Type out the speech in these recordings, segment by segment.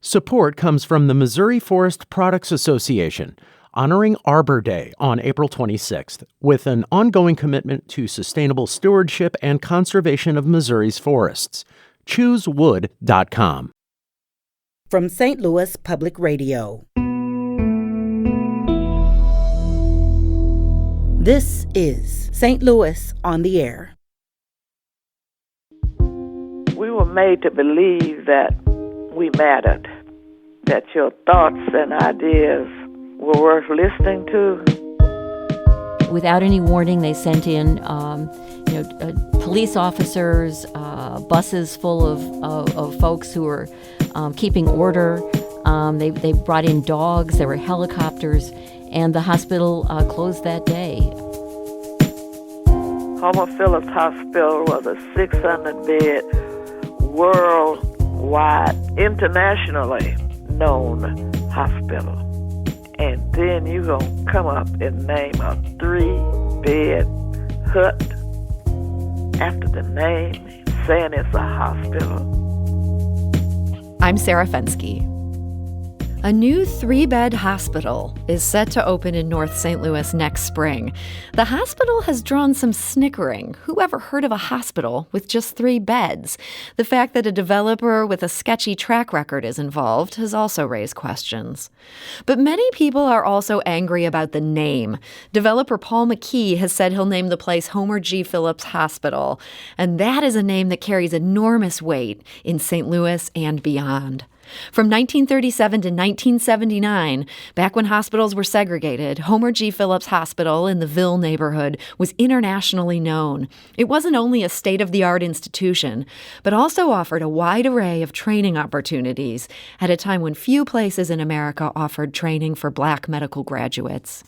Support comes from the Missouri Forest Products Association, honoring Arbor Day on April 26th, with an ongoing commitment to sustainable stewardship and conservation of Missouri's forests. ChooseWood.com. From St. Louis Public Radio. This is St. Louis on the Air. We were made to believe that we mattered, that your thoughts and ideas were worth listening to. Without any warning, they sent in, police officers, buses full of folks who were keeping order. They brought in dogs. There were helicopters, and the hospital closed that day. Phillips Hospital was a 600-bed, worldwide, internationally known hospital. And then you're going to come up and name a 3-bed hut after the name, saying it's a hospital. I'm Sarah Fensky. A new 3-bed hospital is set to open in North St. Louis next spring. The hospital has drawn some snickering. Who ever heard of a hospital with just 3 beds? The fact that a developer with a sketchy track record is involved has also raised questions. But many people are also angry about the name. Developer Paul McKee has said he'll name the place Homer G. Phillips Hospital, and that is a name that carries enormous weight in St. Louis and beyond. From 1937 to 1979, back when hospitals were segregated, Homer G. Phillips Hospital in the Ville neighborhood was internationally known. It wasn't only a state-of-the-art institution, but also offered a wide array of training opportunities at a time when few places in America offered training for Black medical graduates.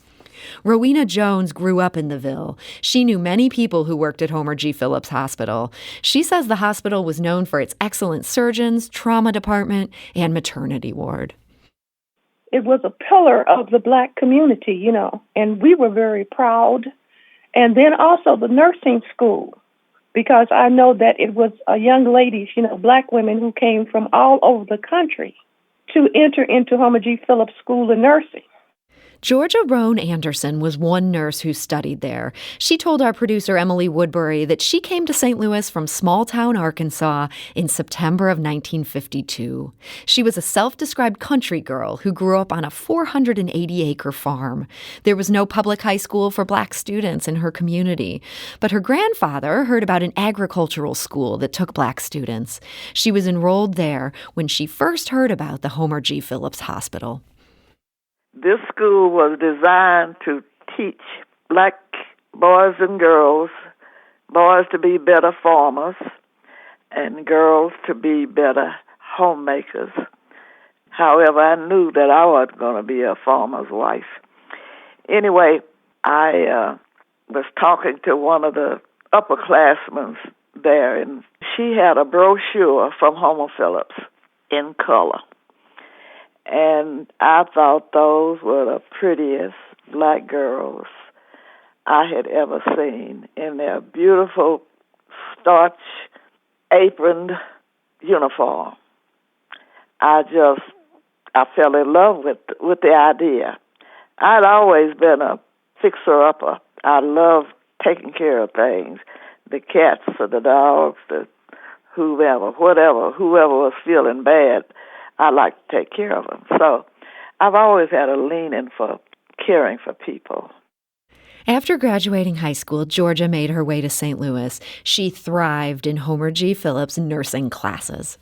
Rowena Jones grew up in the Ville. She knew many people who worked at Homer G. Phillips Hospital. She says the hospital was known for its excellent surgeons, trauma department, and maternity ward. It was a pillar of the Black community, and we were very proud. And then also the nursing school, because I know that it was young ladies, Black women who came from all over the country to enter into Homer G. Phillips School of Nursing. Georgia Roan Anderson was one nurse who studied there. She told our producer Emily Woodbury that she came to St. Louis from small-town Arkansas in September of 1952. She was a self-described country girl who grew up on a 480-acre farm. There was no public high school for Black students in her community, but her grandfather heard about an agricultural school that took Black students. She was enrolled there when she first heard about the Homer G. Phillips Hospital. This school was designed to teach Black boys and girls, boys to be better farmers and girls to be better homemakers. However, I knew that I wasn't going to be a farmer's wife. Anyway, I was talking to one of the upperclassmen there, and she had a brochure from Homer Phillips in color. And I thought those were the prettiest Black girls I had ever seen in their beautiful starch aproned uniform. I fell in love with the idea. I'd always been a fixer-upper. I loved taking care of things, the cats or the dogs, whoever was feeling bad. I like to take care of them. So I've always had a leaning for caring for people. After graduating high school, Georgia made her way to St. Louis. She thrived in Homer G. Phillips nursing classes.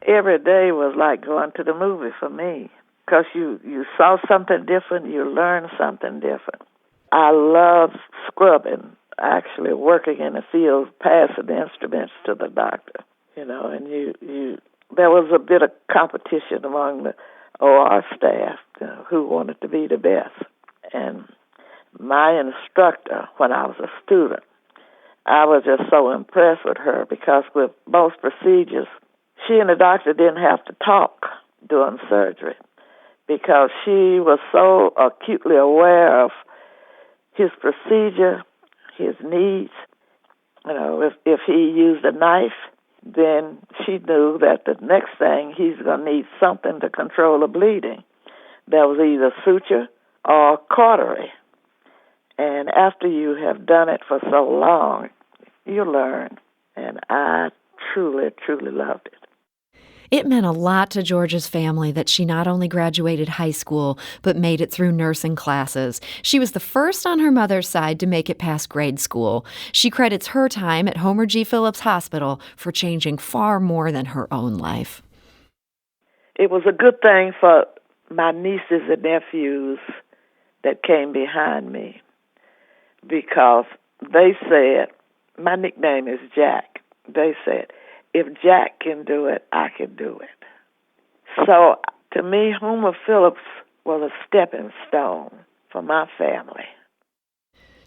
Every day was like going to the movie for me, because you saw something different, you learned something different. I love scrubbing, actually working in the field, passing the instruments to the doctor, and you there was a bit of competition among the OR staff who wanted to be the best. And my instructor, when I was a student, I was just so impressed with her, because with most procedures, she and the doctor didn't have to talk during surgery, because she was so acutely aware of his procedure, his needs. If he used a knife, then she knew that the next thing he's going to need something to control the bleeding. That was either suture or cautery. And after you have done it for so long, you learn. And I truly, truly loved it. It meant a lot to Georgia's family that she not only graduated high school, but made it through nursing classes. She was the first on her mother's side to make it past grade school. She credits her time at Homer G. Phillips Hospital for changing far more than her own life. It was a good thing for my nieces and nephews that came behind me, because they said, my nickname is Jack. They said, if Jack can do it, I can do it. So to me, Homer Phillips was a stepping stone for my family.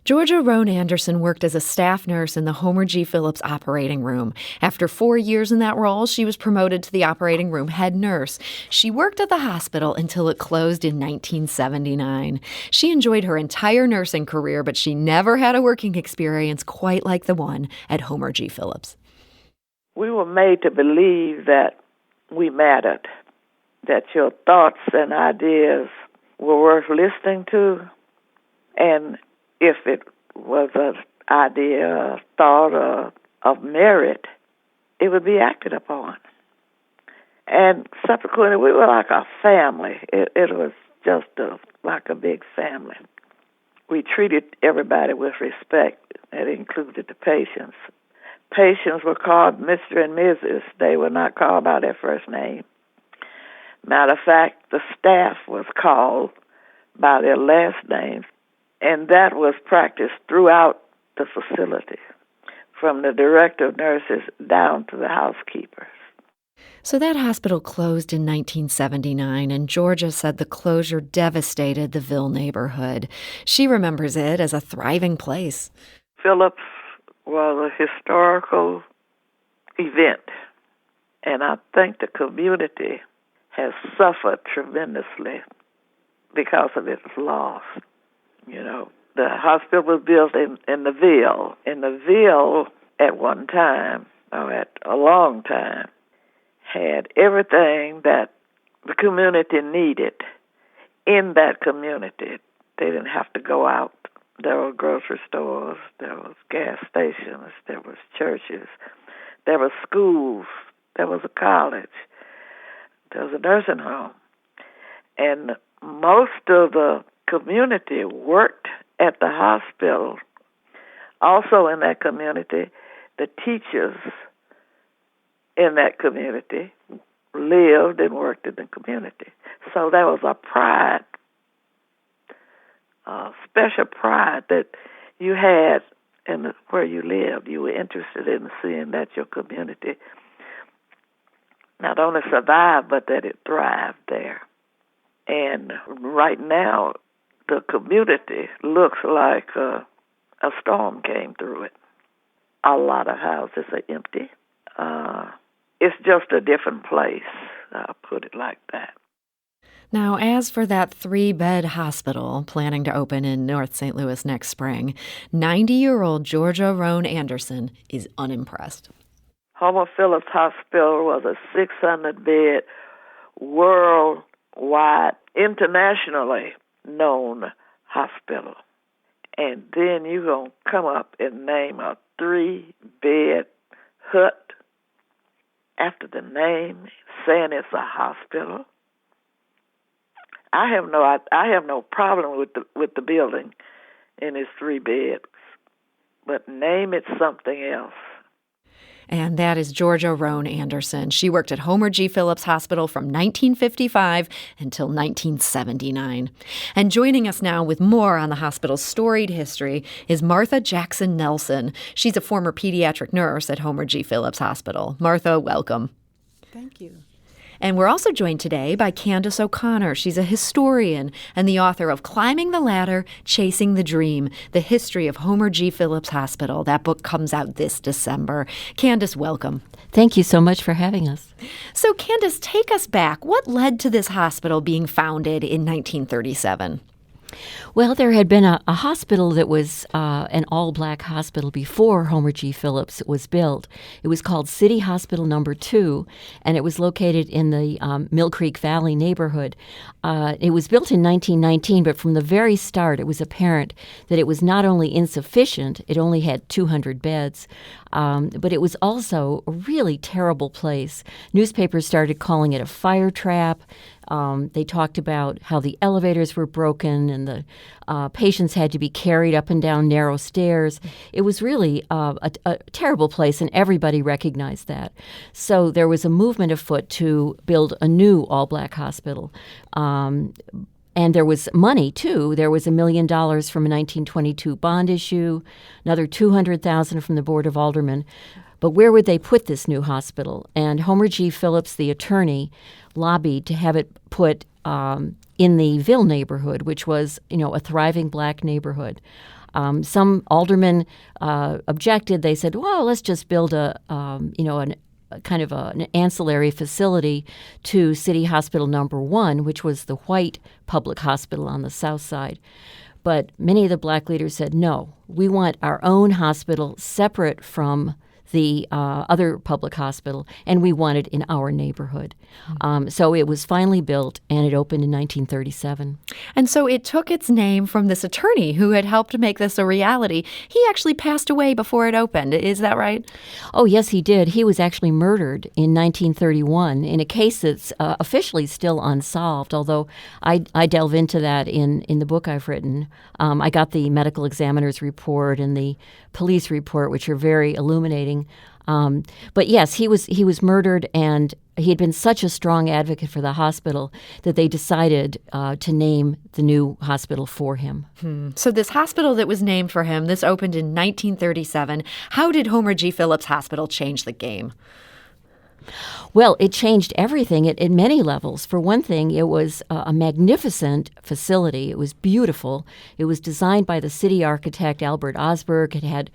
Georgia Roan Anderson worked as a staff nurse in the Homer G. Phillips operating room. After 4 years in that role, she was promoted to the operating room head nurse. She worked at the hospital until it closed in 1979. She enjoyed her entire nursing career, but she never had a working experience quite like the one at Homer G. Phillips. We were made to believe that we mattered, that your thoughts and ideas were worth listening to, and if it was an idea, a thought of merit, it would be acted upon. And subsequently, we were like a family. It was just like a big family. We treated everybody with respect. That included the patients. Patients were called Mr. and Mrs. They were not called by their first name. Matter of fact, the staff was called by their last names, and that was practiced throughout the facility, from the director of nurses down to the housekeepers. So that hospital closed in 1979, and Georgia said the closure devastated the Ville neighborhood. She remembers it as a thriving place. Phillips was a historical event, and I think the community has suffered tremendously because of its loss. You know, the hospital was built in the Ville. And the Ville, at one time, or at a long time, had everything that the community needed in that community. They didn't have to go out. There were grocery stores, there was gas stations, there was churches, there were schools, there was a college, there was a nursing home. And most of the community worked at the hospital. Also in that community, the teachers in that community lived and worked in the community. So there was a pride, special pride that you had in where you lived. You were interested in seeing that your community not only survived, but that it thrived there. And right now, the community looks like a storm came through it. A lot of houses are empty. It's just a different place, I'll put it like that. Now, as for that 3-bed hospital planning to open in North St. Louis next spring, 90-year-old Georgia Roan Anderson is unimpressed. Homer Phillips Hospital was a 600-bed, worldwide, internationally known hospital. And then you're going to come up and name a 3-bed hut after the name, saying it's a hospital. I have no problem with the building in its 3 beds, but name it something else. And that is Georgia Roan Anderson. She worked at Homer G. Phillips Hospital from 1955 until 1979. And joining us now with more on the hospital's storied history is Martha Jackson Nelson. She's a former pediatric nurse at Homer G. Phillips Hospital. Martha, welcome. Thank you. And we're also joined today by Candace O'Connor. She's a historian and the author of Climbing the Ladder, Chasing the Dream, The History of Homer G. Phillips Hospital. That book comes out this December. Candace, welcome. Thank you so much for having us. So, Candace, take us back. What led to this hospital being founded in 1937? Well, there had been a hospital that was an all-black hospital before Homer G. Phillips was built. It was called City Hospital Number 2, and it was located in the Mill Creek Valley neighborhood. It was built in 1919, but from the very start, it was apparent that it was not only insufficient, it only had 200 beds, but it was also a really terrible place. Newspapers started calling it a fire trap. They talked about how the elevators were broken and the patients had to be carried up and down narrow stairs. It was really a terrible place, and everybody recognized that. So there was a movement afoot to build a new all-black hospital. And there was money, too. There was $1 million from a 1922 bond issue, another $200,000 from the Board of Aldermen. But where would they put this new hospital? And Homer G. Phillips, the attorney, lobbied to have it put in the Ville neighborhood, which was, a thriving black neighborhood. Some aldermen objected. They said, "Well, let's just build an ancillary facility to City Hospital Number 1, which was the white public hospital on the south side." But many of the black leaders said, "No, we want our own hospital separate from the other public hospital, and we want it in our neighborhood." So it was finally built, and it opened in 1937. And so it took its name from this attorney who had helped make this a reality. He actually passed away before it opened. Is that right? Oh, yes, he did. He was actually murdered in 1931 in a case that's officially still unsolved, although I delve into that in the book I've written. I got the medical examiner's report and the police report, which are very illuminating. But yes, he was murdered, and he had been such a strong advocate for the hospital that they decided to name the new hospital for him. So this hospital that was named for him, this opened in 1937. How did Homer G. Phillips Hospital change the game? Well, it changed everything at many levels. For one thing, it was a magnificent facility. It was beautiful. It was designed by the city architect, Albert Osberg. It had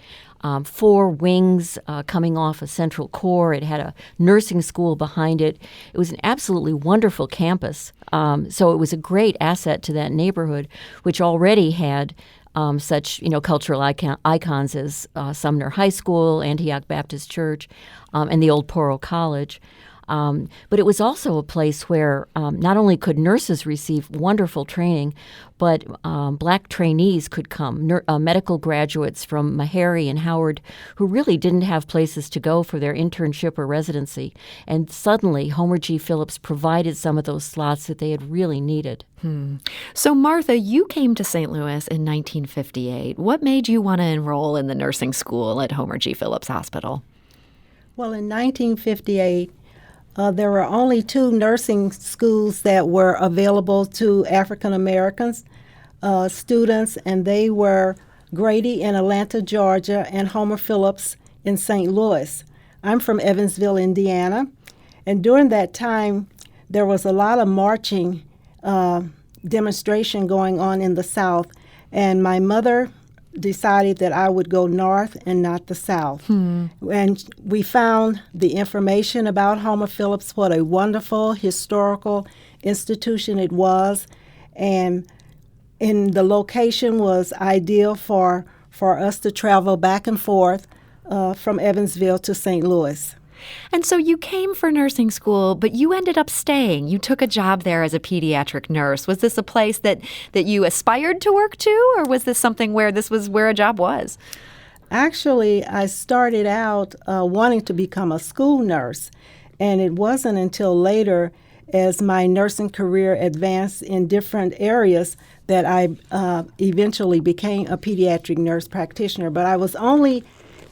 4 wings coming off a central core. It had a nursing school behind it. It was an absolutely wonderful campus. So it was a great asset to that neighborhood, which already had such cultural icons as Sumner High School, Antioch Baptist Church, and the old Poro College. But it was also a place where not only could nurses receive wonderful training, but black trainees could come, medical graduates from Meharry and Howard who really didn't have places to go for their internship or residency. And suddenly, Homer G. Phillips provided some of those slots that they had really needed. So, Martha, you came to St. Louis in 1958. What made you want to enroll in the nursing school at Homer G. Phillips Hospital? Well, in 1958, there were only 2 nursing schools that were available to African Americans students, and they were Grady in Atlanta, Georgia, and Homer Phillips in St. Louis. I'm from Evansville, Indiana, and during that time, there was a lot of marching demonstration going on in the South, and my mother decided that I would go north and not the south. And we found the information about Homer Phillips, what a wonderful historical institution it was, and the location was ideal for us to travel back and forth from Evansville to St. Louis. And so you came for nursing school, but you ended up staying. You took a job there as a pediatric nurse. Was this a place that you aspired to work to, or was this something where this was where a job was? Actually, I started out wanting to become a school nurse, and it wasn't until later, as my nursing career advanced in different areas, that I eventually became a pediatric nurse practitioner. But I was only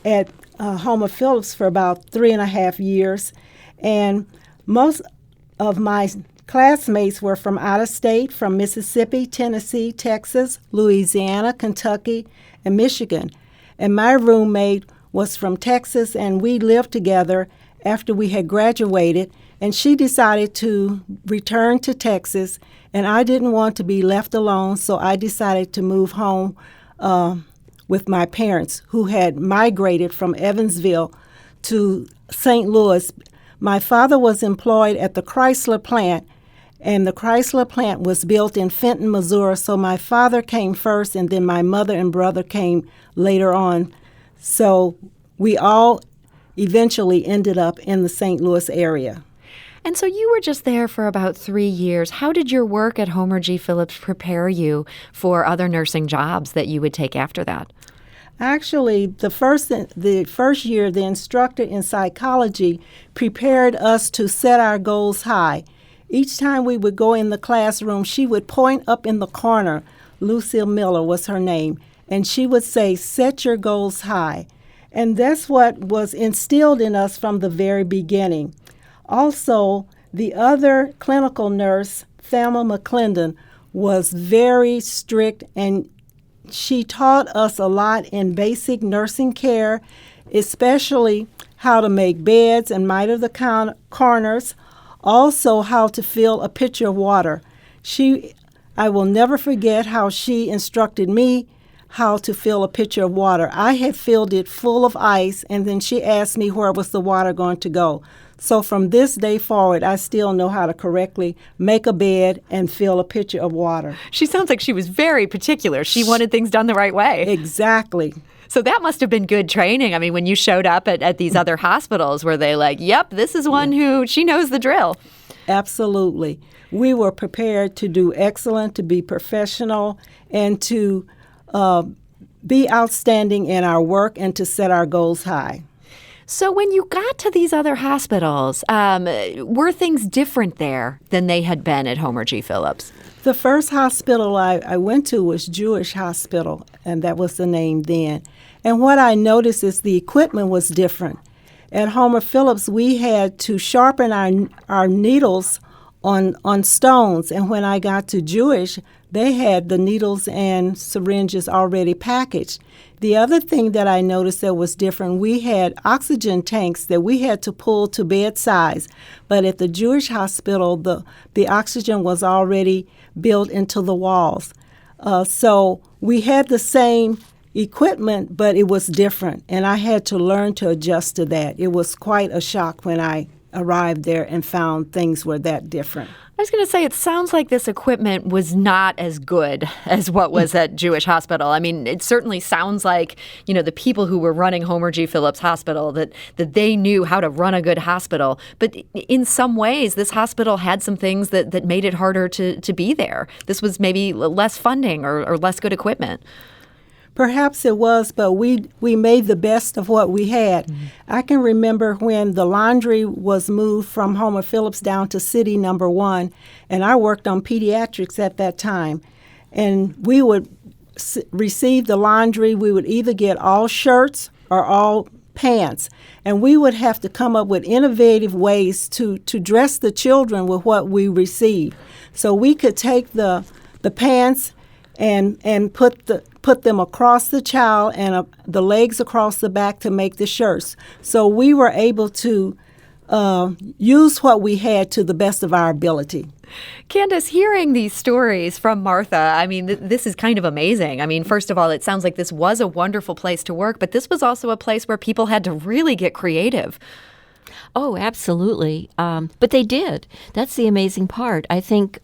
at Homer Phillips for about 3.5 years, and most of my classmates were from out of state, from Mississippi, Tennessee, Texas, Louisiana, Kentucky, and Michigan. And my roommate was from Texas, and we lived together after we had graduated, and she decided to return to Texas, and I didn't want to be left alone, so I decided to move home with my parents, who had migrated from Evansville to St. Louis. My father was employed at the Chrysler plant, And the Chrysler plant was built in Fenton, Missouri. So my father came first, and then my mother and brother came later on. So we all eventually ended up in the St. Louis area. And so you were just there for about 3 years. How did your work at Homer G. Phillips prepare you for other nursing jobs that you would take after that? Actually, the first year, the instructor in psychology prepared us to set our goals high. Each time we would go in the classroom, she would point up in the corner. Lucille Miller was her name. And she would say, set your goals high. And that's what was instilled in us from the very beginning. Also, the other clinical nurse, Thelma McClendon, was very strict, and she taught us a lot in basic nursing care, especially how to make beds and miter the corners, also how to fill a pitcher of water. I will never forget how she instructed me how to fill a pitcher of water. I had filled it full of ice, and then she asked me where was the water going to go. So from this day forward, I still know how to correctly make a bed and fill a pitcher of water. She sounds like she was very particular. She wanted things done the right way. Exactly. So that must have been good training. I mean, when you showed up at these other hospitals, were they like, yep, this is one who, she knows the drill? Absolutely. We were prepared to do excellent, to be professional, and to be outstanding in our work and to set our goals high. So when you got to these other hospitals, were things different there than they had been at Homer G. Phillips? The first hospital I went to was Jewish Hospital, and that was the name then. And what I noticed is the equipment was different. At Homer Phillips, we had to sharpen our needles on stones, and when I got to Jewish, they had the needles and syringes already packaged. The other thing that I noticed that was different, we had oxygen tanks that we had to pull to bed size. But at the Jewish hospital, the oxygen was already built into the walls. So we had the same equipment, but it was different. And I had to learn to adjust to that. It was quite a shock when I arrived there and found things were that different. I was going to say, it sounds like this equipment was not as good as what was at Jewish Hospital. I mean, it certainly sounds like, the people who were running Homer G. Phillips Hospital, that they knew how to run a good hospital. But in some ways, this hospital had some things that made it harder to be there. This was maybe less funding or less good equipment. Perhaps it was, but we made the best of what we had. Mm-hmm. I can remember when the laundry was moved from Homer Phillips down to City Number 1, and I worked on pediatrics at that time. And we would receive the laundry. We would either get all shirts or all pants, and we would have to come up with innovative ways to dress the children with what we received. So we could take the pants and put them across the child and the legs across the back to make the shirts. So we were able to use what we had to the best of our ability. Candace, hearing these stories from Martha, I mean, this is kind of amazing. I mean, first of all, it sounds like this was a wonderful place to work, but this was also a place where people had to really get creative. Oh, absolutely. But they did. That's the amazing part. I think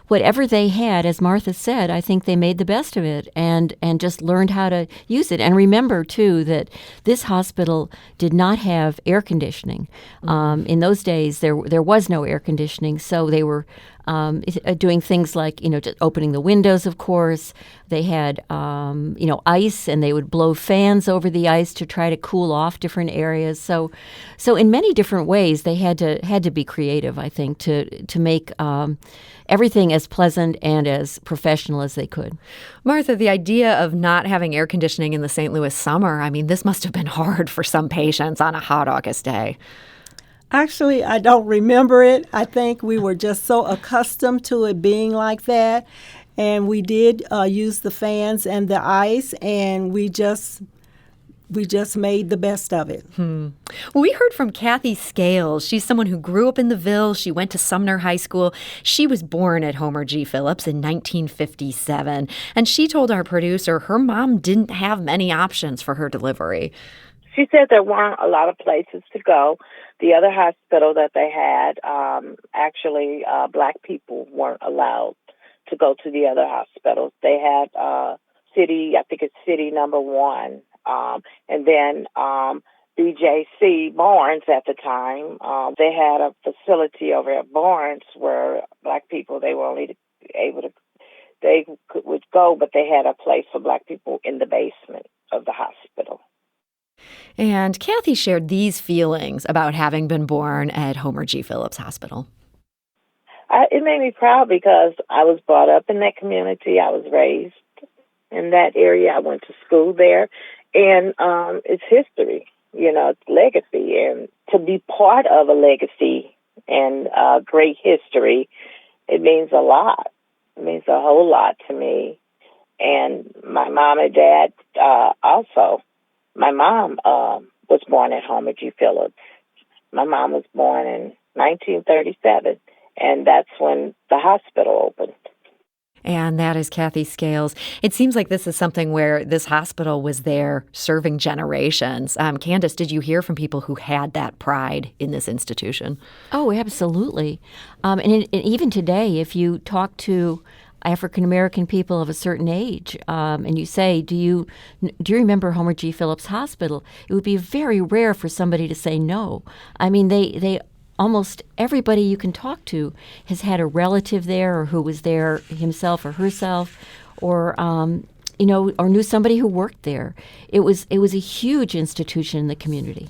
whatever they had, as Martha said, I think they made the best of it and just learned how to use it. And remember, too, that this hospital did not have air conditioning. In those days, there was no air conditioning, so they were doing things like, just opening the windows, of course. They had, ice, and they would blow fans over the ice to try to cool off different areas. So in many different ways, they had to be creative, I think, to make everything as pleasant and as professional as they could. Martha, the idea of not having air conditioning in the St. Louis summer, I mean, this must have been hard for some patients on a hot August day. Actually, I don't remember it. I think we were just so accustomed to it being like that. And we did use the fans and the ice, and we just made the best of it. Well, we heard from Kathy Scales. She's someone who grew up in the Ville. She went to Sumner High School. She was born at Homer G. Phillips in 1957. And she told our producer her mom didn't have many options for her delivery. She said there weren't a lot of places to go, The other hospital that they had, actually, black people weren't allowed to go to the other hospitals. They had I think it's city number 1, and then BJC Barnes at the time. They had a facility over at Barnes where black people, they were only able to, would go, but they had a place for black people in the basement of the hospital. And Kathy shared these feelings about having been born at Homer G. Phillips Hospital. It made me proud because I was brought up in that community. I was raised in that area. I went to school there. And it's history, it's legacy. And to be part of a legacy and great history, it means a lot. It means a whole lot to me. And my mom and dad also. My mom was born at Homer G. Phillips. My mom was born in 1937, and that's when the hospital opened. And that is Kathy Scales. It seems like this is something where this hospital was there serving generations. Candace, did you hear from people who had that pride in this institution? Oh, absolutely. And even today, if you talk to African American people of a certain age, and you say, do you remember Homer G. Phillips Hospital? It would be very rare for somebody to say no. I mean, they almost everybody you can talk to has had a relative there, or who was there himself or herself, or or knew somebody who worked there. It was a huge institution in the community.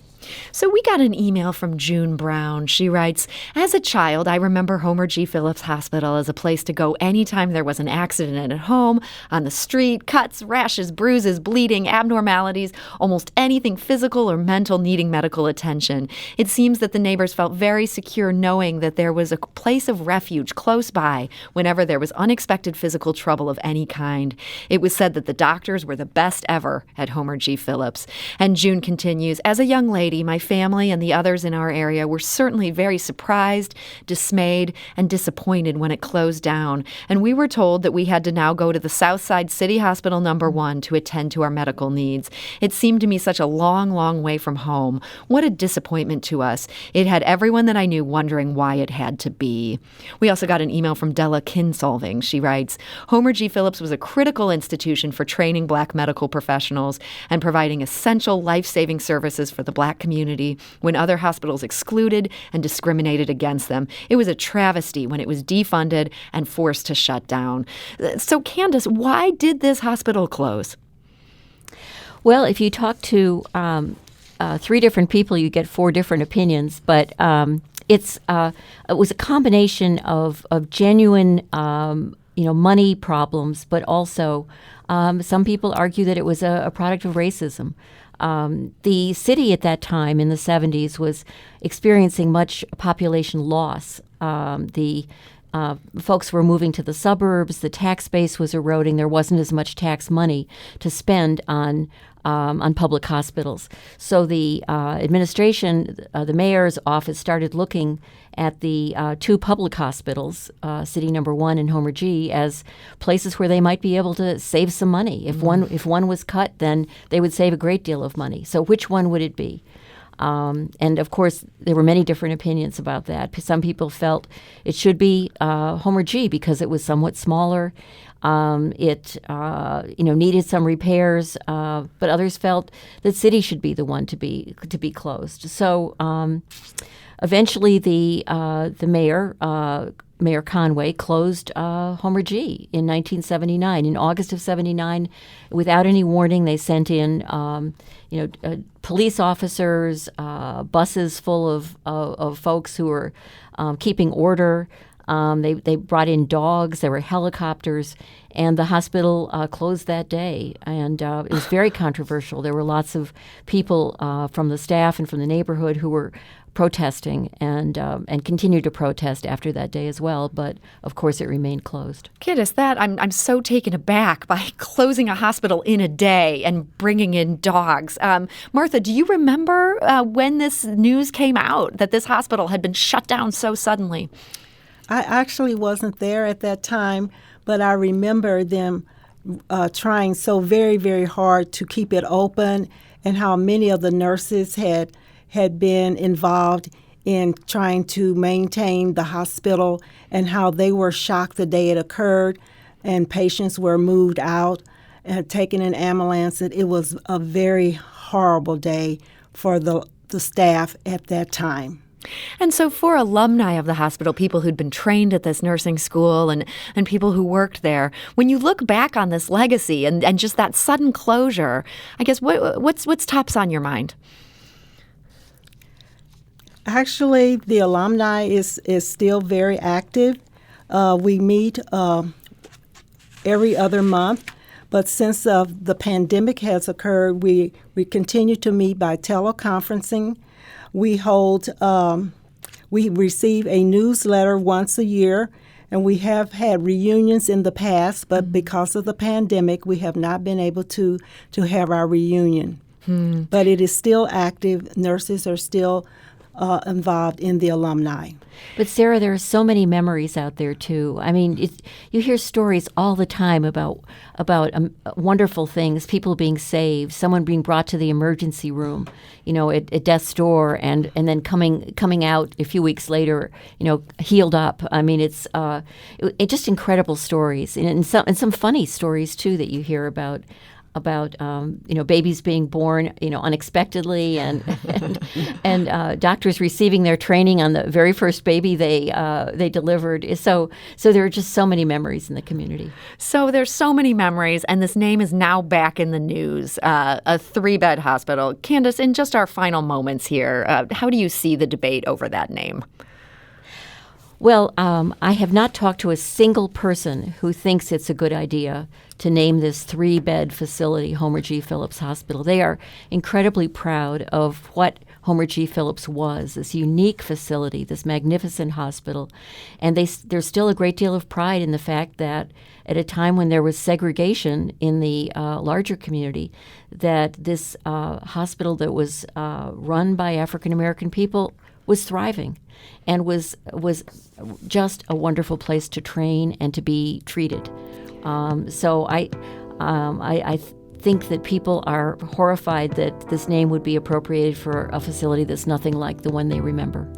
So we got an email from June Brown. She writes, as a child, I remember Homer G. Phillips Hospital as a place to go anytime there was an accident at home, on the street, cuts, rashes, bruises, bleeding, abnormalities, almost anything physical or mental needing medical attention. It seems that the neighbors felt very secure knowing that there was a place of refuge close by whenever there was unexpected physical trouble of any kind. It was said that the doctors were the best ever at Homer G. Phillips. And June continues, as a young lady, my family and the others in our area were certainly very surprised, dismayed, and disappointed when it closed down, and we were told that we had to now go to the Southside City Hospital number 1 to attend to our medical needs. It seemed to me such a long, long way from home. What a disappointment to us. It had everyone that I knew wondering why it had to be. We also got an email from Della Kinsolving. She writes, Homer G. Phillips was a critical institution for training black medical professionals and providing essential life-saving services for the black community when other hospitals excluded and discriminated against them. It was a travesty when it was defunded and forced to shut down. So, Candace, why did this hospital close? Well, if you talk to 3 different people, you get 4 different opinions. But it was a combination of genuine, money problems, but also some people argue that it was a product of racism. The city at that time in the 70s was experiencing much population loss. The folks were moving to the suburbs. The tax base was eroding. There wasn't as much tax money to spend on public hospitals. So the administration, the mayor's office, started looking at the 2 public hospitals, City Number 1 and Homer G, as places where they might be able to save some money. If one was cut, then they would save a great deal of money. So which one would it be? And of course, there were many different opinions about that. Some people felt it should be Homer G because it was somewhat smaller. It needed some repairs, but others felt that City should be the one to be closed. So eventually, the mayor, Mayor Conway, closed Homer G in 1979. In August of '79, without any warning, they sent in police officers, buses full of folks who were keeping order. They brought in dogs. There were helicopters, and the hospital closed that day. And it was very controversial. There were lots of people from the staff and from the neighborhood who were protesting and continued to protest after that day as well. But of course, it remained closed. Candace, I'm so taken aback by closing a hospital in a day and bringing in dogs. Martha, do you remember when this news came out that this hospital had been shut down so suddenly? I actually wasn't there at that time, but I remember them trying so very, very hard to keep it open, and how many of the nurses had had been involved in trying to maintain the hospital and how they were shocked the day it occurred and patients were moved out and taken in ambulance. It was a very horrible day for the staff at that time. And so for alumni of the hospital, people who'd been trained at this nursing school and people who worked there, when you look back on this legacy and just that sudden closure, I guess what's tops on your mind? Actually, the alumni is still very active. We meet every other month, but since the pandemic has occurred, we continue to meet by teleconferencing. We receive a newsletter once a year, and we have had reunions in the past, but because of the pandemic, we have not been able to have our reunion. But it is still active. Nurses are still involved in the alumni. But Sarah, there are so many memories out there too. I mean, you hear stories all the time about wonderful things, people being saved, someone being brought to the emergency room, at death's door, and then coming out a few weeks later, healed up. I mean, it's just incredible stories, and some funny stories too that you hear about babies being born unexpectedly and doctors receiving their training on the very first baby they delivered. So there are just so many memories in the community. So there's so many memories, and this name is now back in the news, a 3-bed hospital. Candace, in just our final moments here, how do you see the debate over that name? Well, I have not talked to a single person who thinks it's a good idea to name this 3-bed facility Homer G. Phillips Hospital. They are incredibly proud of what Homer G. Phillips was, this unique facility, this magnificent hospital. And there's still a great deal of pride in the fact that at a time when there was segregation in the larger community, that this hospital that was run by African American people was thriving and was just a wonderful place to train and to be treated. So I think that people are horrified that this name would be appropriated for a facility that's nothing like the one they remember.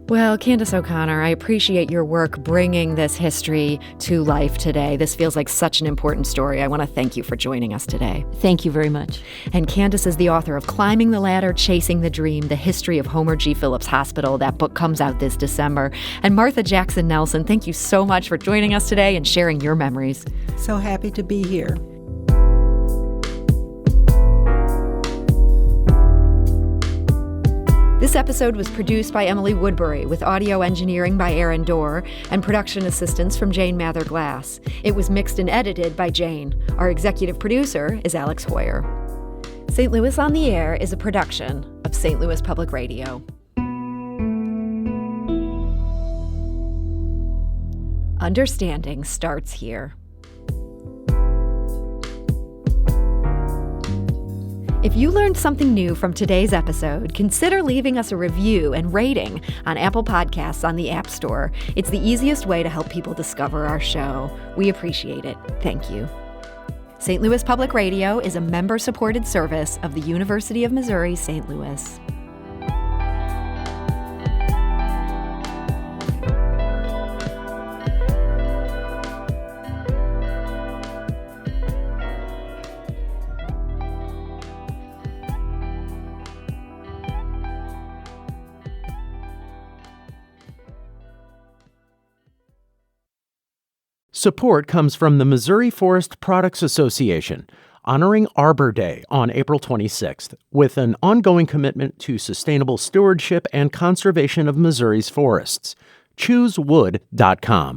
Well, Candace O'Connor, I appreciate your work bringing this history to life today. This feels like such an important story. I want to thank you for joining us today. Thank you very much. And Candace is the author of Climbing the Ladder, Chasing the Dream, The History of Homer G. Phillips Hospital. That book comes out this December. And Martha Jackson Nelson, thank you so much for joining us today and sharing your memories. So happy to be here. This episode was produced by Emily Woodbury with audio engineering by Aaron Dorr and production assistance from Jane Mather-Glass. It was mixed and edited by Jane. Our executive producer is Alex Hoyer. St. Louis on the Air is a production of St. Louis Public Radio. Understanding starts here. If you learned something new from today's episode, consider leaving us a review and rating on Apple Podcasts on the App Store. It's the easiest way to help people discover our show. We appreciate it. Thank you. St. Louis Public Radio is a member-supported service of the University of Missouri, St. Louis. Support comes from the Missouri Forest Products Association, honoring Arbor Day on April 26th, with an ongoing commitment to sustainable stewardship and conservation of Missouri's forests. ChooseWood.com